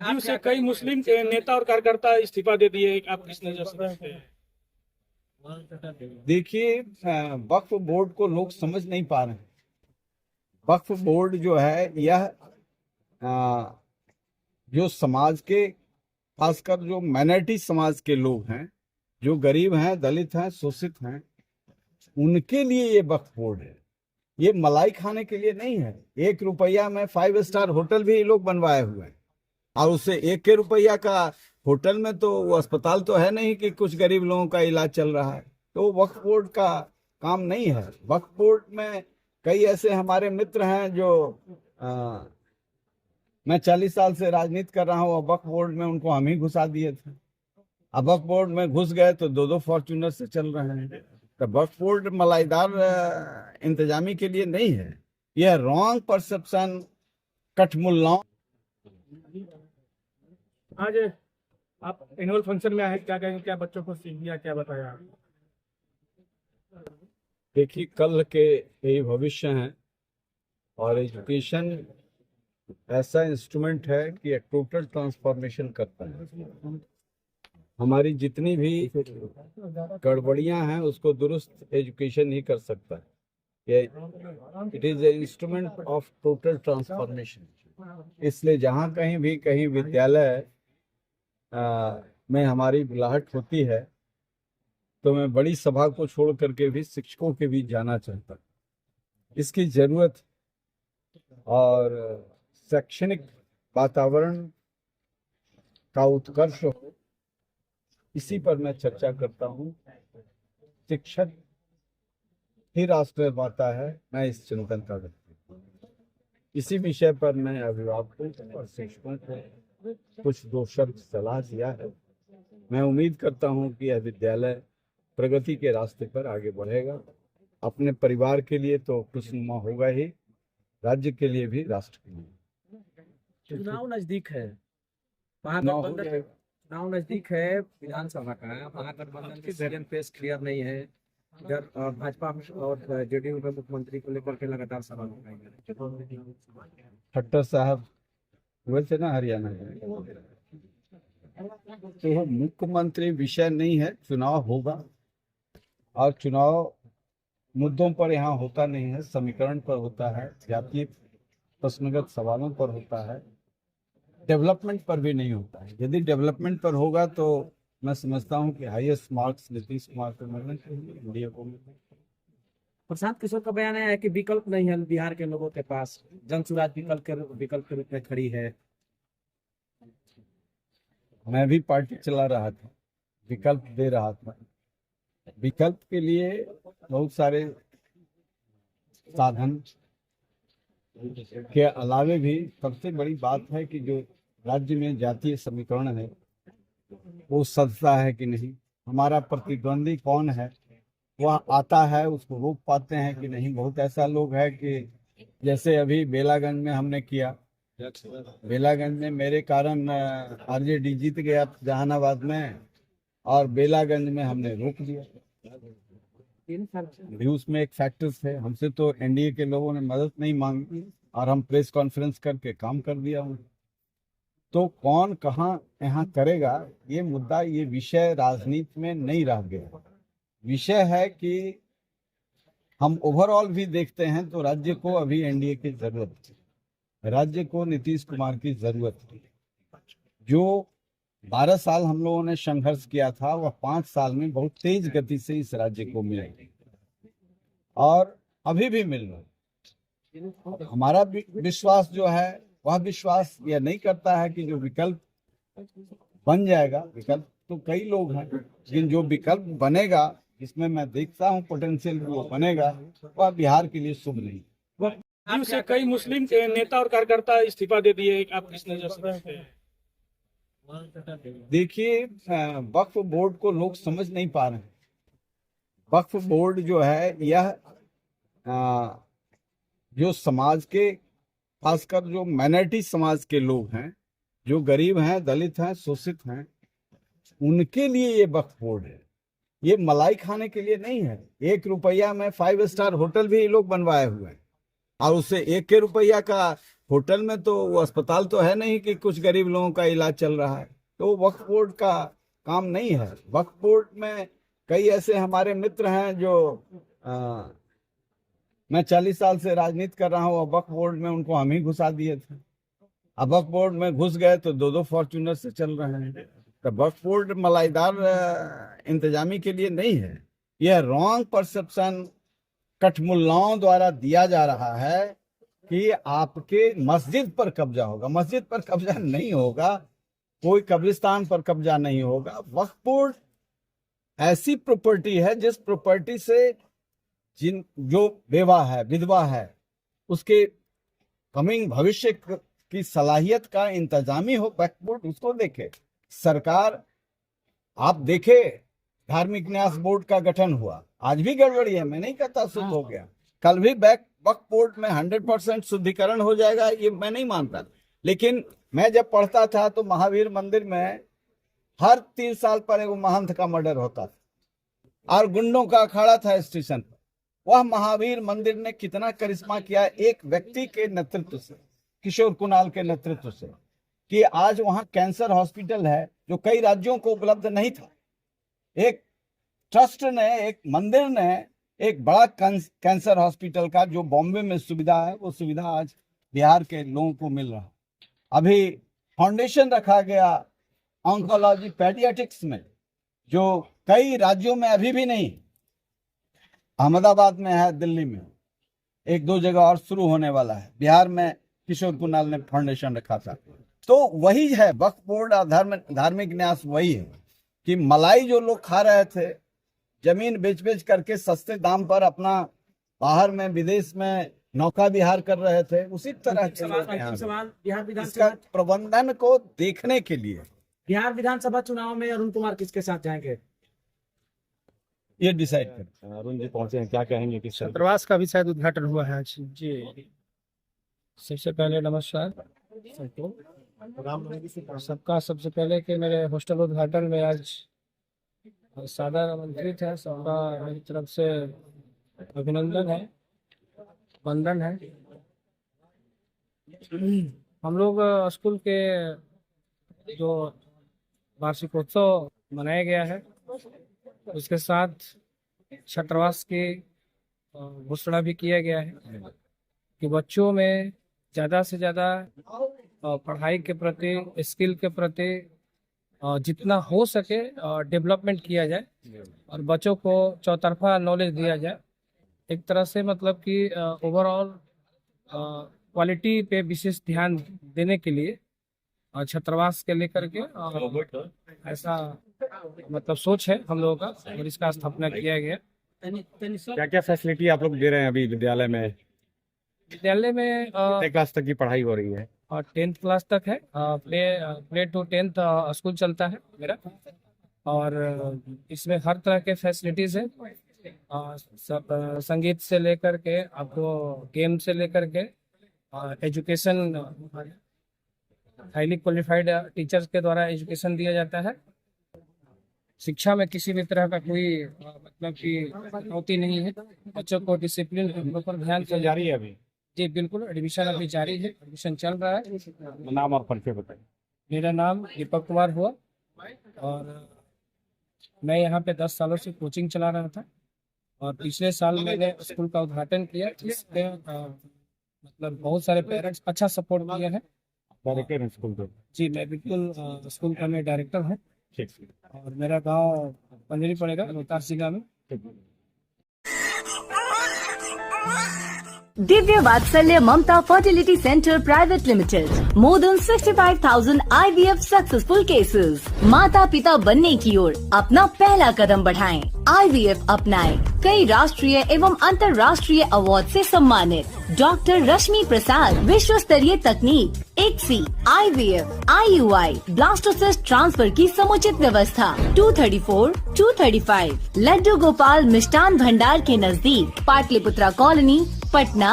जी उससे कई मुस्लिम नेता और कार्यकर्ता इस्तीफा दे दिए। आप किस नजर से देखते हैं? देखिए, वक्फ बोर्ड को लोग समझ नहीं पा रहे हैं। वक्फ बोर्ड जो है यह जो समाज के, खासकर जो माइनॉरिटी समाज के लोग हैं, जो गरीब हैं, दलित हैं, शोषित हैं, उनके लिए ये वक्फ बोर्ड है। ये मलाई खाने के लिए नहीं है। 1 रुपया में 5 स्टार होटल भी ये लोग बनवाए हुए हैं, और उससे 1 रुपया का होटल में तो वो अस्पताल तो है नहीं कि कुछ गरीब लोगों का इलाज चल रहा है। तो वक्फ बोर्ड का काम नहीं है। वक्फ बोर्ड में कई ऐसे हमारे मित्र हैं जो मैं 40 साल से राजनीति कर रहा हूँ, और वक्फ बोर्ड में उनको हम ही घुसा दिए थे। अब वक्फ बोर्ड में घुस गए तो 2-2 फॉर्च्यूनर से चल रहे हैं। तो वक्फ बोर्ड मलाईदार इंतजामी के लिए नहीं है। यह रॉन्ग परसेप्शन कठमुल्लाओं। आज आप एनुअल फंक्शन में आए, क्या कहेंगे? क्या बच्चों को सीख दिया, क्या बताया? देखिए, कल के यही भविष्य हैं, और एजुकेशन ऐसा इंस्ट्रूमेंट है कि एक टोटल ट्रांसफॉर्मेशन करता है। हमारी जितनी भी गड़बड़ियां हैं उसको दुरुस्त एजुकेशन ही कर सकता है। ये it is a instrument of total transformation. इसलिए जहाँ कहीं भी कहीं विद्यालय में हमारी बुलाहट होती है, तो मैं बड़ी सभा को छोड़ करके भी शिक्षकों के बीच जाना चाहता हूँ। इसकी जरूरत, और शैक्षणिक वातावरण का उत्कर्ष हो, इसी पर मैं चर्चा करता हूँ। शिक्षक ही राष्ट्र निर्माता है, मैं इस चिंतन का व्यक्ति हूँ। इसी विषय पर मैं अभिभावकों और शिक्षकों को कुछ 2 शब्द सलाह दिया है। मैं उम्मीद करता हूँ कि यह विद्यालय प्रगति के रास्ते पर आगे बढ़ेगा। अपने परिवार के लिए तो खुशनुमा होगा ही, राज्य के लिए भी, राष्ट्र के लिए। चुनाव नजदीक है, महागठबंधन चुनाव नजदीक है विधानसभा का। महागठबंधन के सीएम पेश क्लियर नहीं है। इधर भाजपा और जेडीयू में मुख्यमंत्री को लेकर के लगातार सवाल उठाए जा रहे हैं। खट्टर साहब हुए थे ना हरियाणा में, तो वो मुख्यमंत्री विषय नहीं है। चुनाव होगा, और चुनाव मुद्दों पर यहाँ होता नहीं है, समीकरण पर होता है, जातीय प्रश्नगत सवालों पर होता है, डेवलपमेंट पर भी नहीं होता है। यदि डेवलपमेंट पर होगा तो मैं समझता हूँ कि हाईएस्ट मार्क्स नीतीश कुमार को मिलने चाहिए, इंडिया को मिलने। प्रशांत किशोर का बयान है कि विकल्प नहीं है बिहार के लोगों के पास, जनसुराज विकल्प के रूप में खड़ी है। मैं भी पार्टी चला रहा था, विकल्प दे रहा था। विकल्प के लिए बहुत सारे साधन के अलावे भी सबसे बड़ी बात है कि जो राज्य में जातीय समीकरण है वो सजता है कि नहीं, हमारा प्रतिद्वंदी कौन है, वह आता है, उसको रोक पाते हैं कि नहीं। बहुत ऐसा लोग है कि जैसे अभी बेलागंज में हमने किया, बेलागंज में मेरे कारण आरजेडी जीत गया जहानाबाद में, और बेलागंज में हमने रोक दिया। भी उसमें एक फैक्टर थे। हमसे तो एनडीए के लोगों ने मदद नहीं मांगी, और हम प्रेस कॉन्फ्रेंस करके काम कर दिया हूँ। तो कौन कहाँ यहाँ करेगा, ये मुद्दा, ये विषय राजनीति में नहीं रह गया। विषय है कि हम ओवरऑल भी देखते हैं तो राज्य को अभी एनडीए की जरूरत है, राज्य को नीतीश कुमार की जरूरत है। जो 12 साल हम लोगों ने संघर्ष किया था, वह 5 साल में बहुत तेज गति से इस राज्य को मिला, और अभी भी मिल रहा है। हमारा विश्वास जो है, वह विश्वास यह नहीं करता है कि जो विकल्प बन जाएगा। विकल्प तो कई लोग हैं, लेकिन जो विकल्प बनेगा, जिसमें मैं देखता हूँ पोटेंशियल वो बनेगा, वह बिहार के लिए शुभ नहीं। जी उससे कई मुस्लिम नेता और कार्यकर्ता इस्तीफा दे दिए। आप किस नजर से देखते हैं? देखिए, वक्फ बोर्ड को लोग समझ नहीं पा रहे हैं। वक्फ बोर्ड जो है यह जो समाज के, खासकर जो माइनॉरिटी समाज के लोग हैं, जो गरीब हैं, दलित हैं, शोषित हैं, उनके लिए ये वक्फ बोर्ड है। ये मलाई खाने के लिए नहीं है। 1 रुपया में 5 स्टार होटल भी ये लोग बनवाए हुए हैं, और उससे 1 रुपया का होटल में तो वो अस्पताल तो है नहीं कि कुछ गरीब लोगों का इलाज चल रहा है, तो वक्फ बोर्ड का काम नहीं है। वक्फ बोर्ड में कई ऐसे हमारे मित्र हैं जो मैं 40 साल से राजनीति कर रहा हूँ, वक्फ बोर्ड में उनको हम ही घुसा दिए थे। अब वक्फ बोर्ड में घुस गए तो 2-2 फॉर्च्यूनर से चल रहे हैं। तो वक्फ बोर्ड मलाईदार इंतजामी के लिए नहीं है। यह रॉन्ग परसेप्शन कठमुल्लाओं द्वारा दिया जा रहा है कि आपके मस्जिद पर कब्जा होगा। मस्जिद पर कब्जा नहीं होगा, कोई कब्रिस्तान पर कब्जा नहीं होगा। वक्फ बोर्ड ऐसी प्रॉपर्टी है जिस प्रॉपर्टी से जो बेवा है, विधवा है, उसके कमिंग भविष्य की सलाहियत का इंतजामी हो, वक्फ बोर्ड उसको देखे। सरकार आप देखे, धार्मिक न्यास बोर्ड का गठन हुआ, आज भी गड़बड़ी है, मैं नहीं कहता शुद्ध हो गया। कल भी वक्फ बोर्ड में 100% शुद्धिकरण हो जाएगा, ये मैं नहीं मानता। लेकिन मैं जब पढ़ता था तो महावीर मंदिर में हर 3 साल पर एक महंत का मर्डर होता था और गुंडों का अखाड़ा था स्टेशन पर। वह महावीर मंदिर ने कितना करिश्मा किया एक व्यक्ति के नेतृत्व से, किशोर कुणाल के नेतृत्व से, कि आज वहां कैंसर हॉस्पिटल है जो कई राज्यों को उपलब्ध नहीं था। एक ट्रस्ट ने, एक मंदिर ने एक बड़ा कैंसर हॉस्पिटल का जो बॉम्बे में सुविधा है, वो सुविधा आज बिहार के लोगों को मिल रहा है। अभी फाउंडेशन रखा गया ऑन्कोलॉजी पेडियाट्रिक्स में, जो कई राज्यों में अभी भी नहीं, अहमदाबाद में है, दिल्ली में 1-2 जगह और शुरू होने वाला है। बिहार में किशोर कुणाल ने फाउंडेशन रखा था। तो वही है वक्फ बोर्ड और धार्मिक न्यास वही है कि मलाई जो लोग खा रहे थे, जमीन बेच करके सस्ते दाम पर अपना बाहर में, विदेश में नौका विहार कर रहे थे, उसी तरह के लोग यहाँ हैं। इसका प्रबंधन को देखने के लिए बिहार विधानसभा चुनाव में अरुण कुमार किसके साथ जाएंगे, ये डिसाइड कर। अरुण जी पहुंचे हैं, क्या कहेंगे कि छात्रावास का भी शायद उद्घाटन हुआ है आज। जी, सबसे पहले नमस्कार सबका। सबसे पहले कि मेरे हॉस्टल उद्घाटन में आज सादा आमंत्रित है, सबका मेरी तरफ से अभिनंदन है, वंदन है। हम लोग स्कूल के जो वार्षिकोत्सव मनाया गया है, उसके साथ छात्रावास की घोषणा भी किया गया है कि बच्चों में ज़्यादा से ज़्यादा पढ़ाई के प्रति, स्किल के प्रति जितना हो सके डेवलपमेंट किया जाए और बच्चों को चौतरफा नॉलेज दिया जाए। एक तरह से मतलब कि ओवरऑल क्वालिटी पे विशेष ध्यान देने के लिए छात्रावास के लेकर के ऐसा मतलब सोच है हम लोगों का, और इसका स्थापना किया गया। क्या क्या फैसिलिटी आप लोग दे रहे हैं अभी विद्यालय में? विद्यालय में कितने क्लास तक की पढ़ाई हो रही है? और 10th क्लास तक है। प्ले टू 10th स्कूल चलता है मेरा, और इसमें हर तरह के फैसिलिटीज है, सब संगीत से लेकर के आपको गेम से लेकर के एजुकेशन, हाईली क्वालिफाइड टीचर्स के द्वारा एजुकेशन दिया जाता है। शिक्षा में किसी भी तरह का कोई मतलब कि कटौती नहीं है। बच्चों को डिसिप्लिन पर ध्यान जारी है अभी? जी बिल्कुल, एडमिशन अभी जारी है, एडमिशन चल रहा है। नाम और परिचय बताइए। मेरा नाम दीपक कुमार हुआ और मैं यहाँ पे 10 सालों से कोचिंग चला रहा था, और पिछले साल मैंने स्कूल का उद्घाटन किया, जिसपे मतलब बहुत सारे पेरेंट्स अच्छा सपोर्ट किए हैं। डायरेक्टर हैं स्कूल के? जी मैं बिल्कुल स्कूल का मैं डायरेक्टर हूँ, और मेरा गांव पंजरी पड़ेगा, रोहतास जिला में। Divya Vatsalya Mamta fertility centre private limited, more than 65,000 IVF successful cases. माता पिता बनने की ओर अपना पहला कदम बढ़ाएं, IVF अपनाएं। कई राष्ट्रीय एवं अंतर्राष्ट्रीय अवार्ड से सम्मानित डॉक्टर रश्मि प्रसाद, विश्व स्तरीय तकनीक, ICSI, IVF, IUI, blastocyst transfer की समुचित व्यवस्था। 234, 235 लड्डू गोपाल मिष्ठान भंडार के नजदीक, पाटलिपुत्रा कॉलोनी, पटना